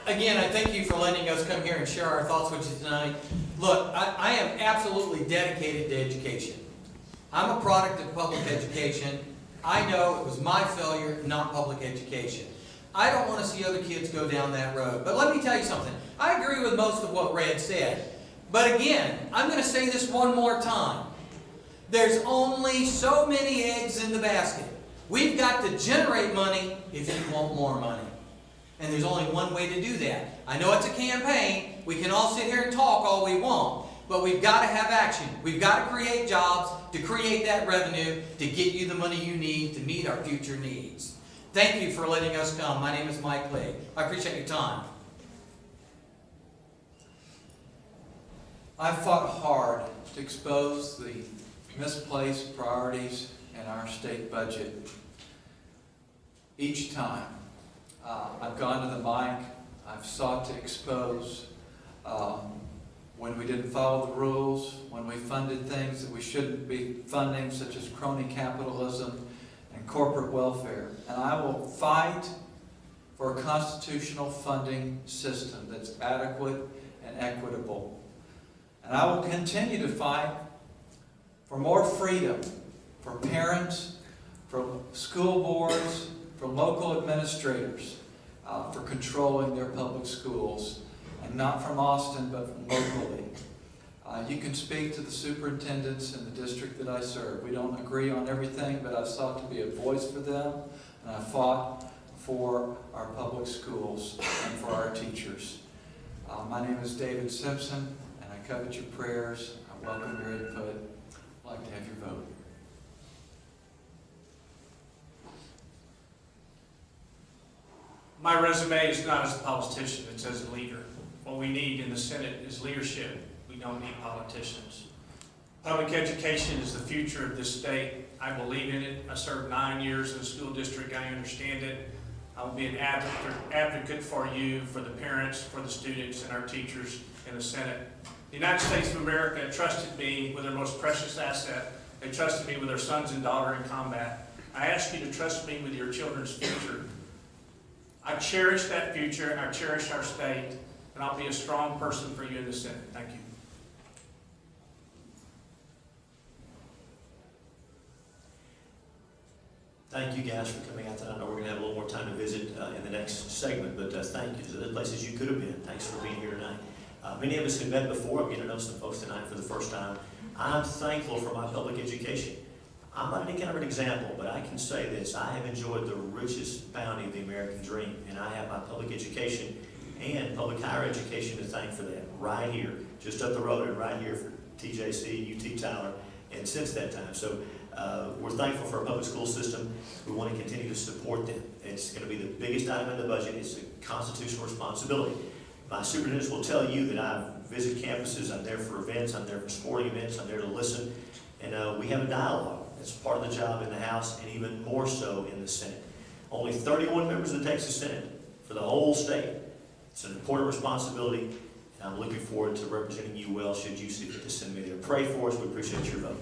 Again, I thank you for letting us come here and share our thoughts with you tonight. Look, I am absolutely dedicated to education. I'm a product of public education. I know it was my failure, not public education. I don't want to see other kids go down that road. But let me tell you something. I agree with most of what Red said. But again, I'm going to say this one more time. There's only so many eggs in the basket. We've got to generate money if you want more money. And there's only one way to do that. I know it's a campaign. We can all sit here and talk all we want. But we've got to have action. We've got to create jobs to create that revenue to get you the money you need to meet our future needs. Thank you for letting us come. My name is Mike Lee. I appreciate your time. I've fought hard to expose the misplaced priorities in our state budget. Each time I've gone to the mic, I've sought to expose when we didn't follow the rules, when we funded things that we shouldn't be funding, such as crony capitalism and corporate welfare. And I will fight for a constitutional funding system that's adequate and equitable. And I will continue to fight for more freedom for parents, for school boards, for local administrators, for controlling their public schools. And not from Austin, but from locally. You can speak to the superintendents in the district that I serve. We don't agree on everything, but I've sought to be a voice for them, and I fought for our public schools and for our teachers. My name is David Simpson, and I covet your prayers. I welcome your input. I'd like to have your vote. My resume is not as a politician, it's as a leader. What we need in the Senate is leadership. We don't need politicians. Public education is the future of this state. I believe in it. I served 9 years in the school district. I understand it. I will be an advocate for you, for the parents, for the students, and our teachers in the Senate. The United States of America trusted me with their most precious asset. They trusted me with their sons and daughter in combat. I ask you to trust me with your children's future. I cherish that future. I cherish our state. And I'll be a strong person for you in the Senate. Thank you. Thank you guys for coming out tonight. I know we're going to have a little more time to visit in the next segment, but thank you to the places you could have been. Thanks for being here tonight. Many of us have met before. I'm getting to know some folks tonight for the first time. I'm thankful for my public education. I'm not any kind of an example, but I can say this. I have enjoyed the richest bounty of the American dream, and I have my public education and public higher education to thank for that, right here, just up the road and right here for TJC, UT Tyler, and since that time. So we're thankful for our public school system. We want to continue to support them. It's going to be the biggest item in the budget. It's a constitutional responsibility. My superintendents will tell you that I visit campuses, I'm there for events, I'm there for sporting events, I'm there to listen, and we have a dialogue. It's part of the job in the House, and even more so in the Senate. Only 31 members of the Texas Senate for the whole state. It's an important responsibility, and I'm looking forward to representing you well should you see fit to send me there. Pray for us. We appreciate your vote.